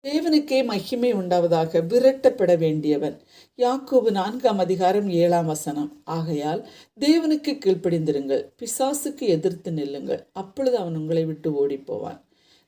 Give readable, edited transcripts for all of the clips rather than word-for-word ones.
தேவனுக்கே மகிமை உண்டாவதாக. விரட்டப்பட வேண்டியவன். யாக்கோபு 4:7. ஆகையால் தேவனுக்கு கீழ்ப்படிந்திருங்கள், பிசாசுக்கு எதிர்த்து நில்லுங்கள், அப்பொழுது அவன் உங்களை விட்டு ஓடிப்போவான்.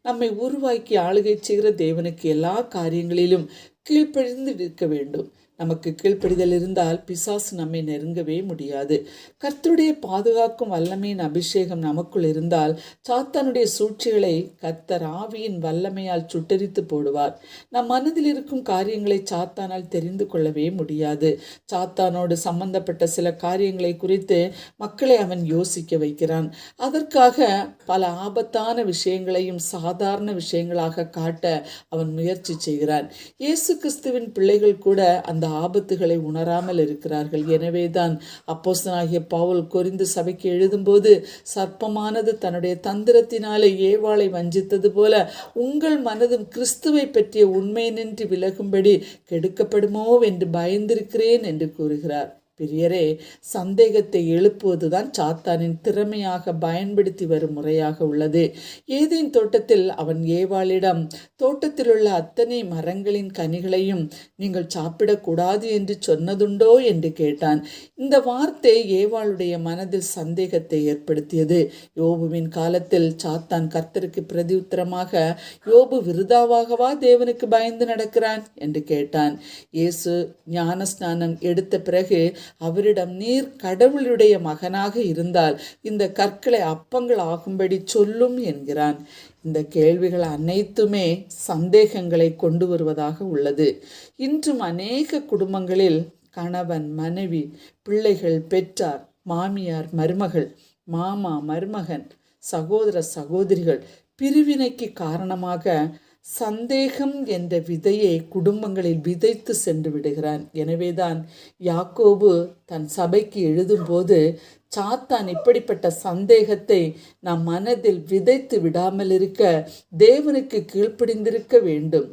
நம்மை உருவாக்கி ஆளுகை செய்கிற தேவனுக்கு எல்லா காரியங்களிலும் கீழ்ப்படிந்து இருக்க வேண்டும். நமக்கு கீழ்ப்படிதல் இருந்தால் பிசாசு நம்மை நெருங்கவே முடியாது. கர்த்தருடைய பாதுகாக்கும் வல்லமையின் அபிஷேகம் நமக்குள் இருந்தால் சாத்தானுடைய சூழ்ச்சிகளை கர்த்தர் ஆவியின் வல்லமையால் சுட்டரித்து போடுவார். நம் மனதில் இருக்கும் காரியங்களை சாத்தானால் தெரிந்து கொள்ளவே முடியாது. சாத்தானோடு சம்பந்தப்பட்ட சில காரியங்களை குறித்து மக்களை அவன் யோசிக்க வைக்கிறான். அதற்காக பல ஆபத்தான விஷயங்களையும் சாதாரண விஷயங்களாக காட்ட அவன் முயற்சி செய்கிறான். இயேசு கிறிஸ்துவின் பிள்ளைகள் கூட அந்த ஆபத்துகளை உணராமல் இருக்கிறார்கள். எனவேதான் அப்போஸ்தலனாகிய பவுல் கொரிந்து சபைக்கு எழுதும்போது, சர்ப்பமானது தன்னுடைய தந்திரத்தினாலே ஏவாளை வஞ்சித்தது போல உங்கள் மனதும் கிறிஸ்துவை பற்றிய உண்மையினின்று விலகும்படி கெடுக்கப்படுமோ என்று பயந்திருக்கிறேன் என்று கூறுகிறார். பிரியரே, சந்தேகத்தை எழுப்புவதுதான் சாத்தானின் திறமையாக பயன்படுத்தி வரும் முறையாக உள்ளது. ஏதேன் தோட்டத்தில் அவன் ஏவாளிடம், தோட்டத்தில் உள்ள அத்தனை மரங்களின் கனிகளையும் நீங்கள் சாப்பிடக்கூடாது என்று சொன்னதுண்டோ என்று கேட்டான். இந்த வார்த்தை ஏவாளுடைய மனதில் சந்தேகத்தை ஏற்படுத்தியது. யோபுவின் காலத்தில் சாத்தான் கர்த்தருக்கு பிரதியுத்தரமாக, யோபு விருதாவாகவா தேவனுக்கு பயந்து நடக்கிறான் என்று கேட்டான். இயேசு ஞானஸ்நானம் எடுத்த பிறகு அவரிடம், நீர் கடவுளுடைய மகனாக இருந்தால் இந்த கற்களை அப்பங்கள் ஆகும்படி சொல்லும் என்கிறான். இந்த கேள்விகள் அனைத்துமே சந்தேகங்களை கொண்டு வருவதாக உள்ளது. இன்றும் அநேக குடும்பங்களில் கணவன், மனைவி, பிள்ளைகள், பெற்றார், மாமியார், மருமகள், மாமா, மருமகன், சகோதர சகோதரிகள் பிரிவினைக்கு காரணமாக சந்தேகம் என்ற விதையை குடும்பங்களில் விதைத்து சென்று விடுகிறான். எனவேதான் யாக்கோபு தன் சபைக்கு எழுதும்போது, சாத்தான் இப்படிப்பட்ட சந்தேகத்தை நம் மனதில் விதைத்து விடாமல் இருக்க தேவனுக்கு கீழ்ப்படிந்திருக்க வேண்டும்.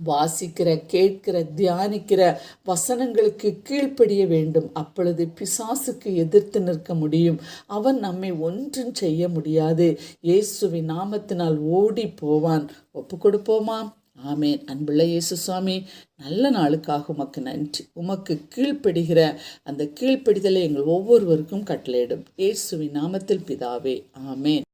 வாசிக்கிற, கேட்கிற, தியானிக்கிற வசனங்களுக்கு கீழ்ப்படிய வேண்டும். அப்பொழுது பிசாசுக்கு எதிர்த்து நிற்க முடியும். அவன் நம்மை ஒன்றும் செய்ய முடியாது. இயேசுவின் நாமத்தினால் ஓடி போவான். ஒப்பு கொடுப்போமா? ஆமேன். அன்புள்ள இயேசு சுவாமி, நல்ல நாளுக்காக உமக்கு நன்றி. உமக்கு கீழ்ப்படுகிற அந்த கீழ்ப்படிதலை எங்கள் ஒவ்வொருவருக்கும் கட்டளையிடும். இயேசுவின் நாமத்தில் பிதாவே, ஆமேன்.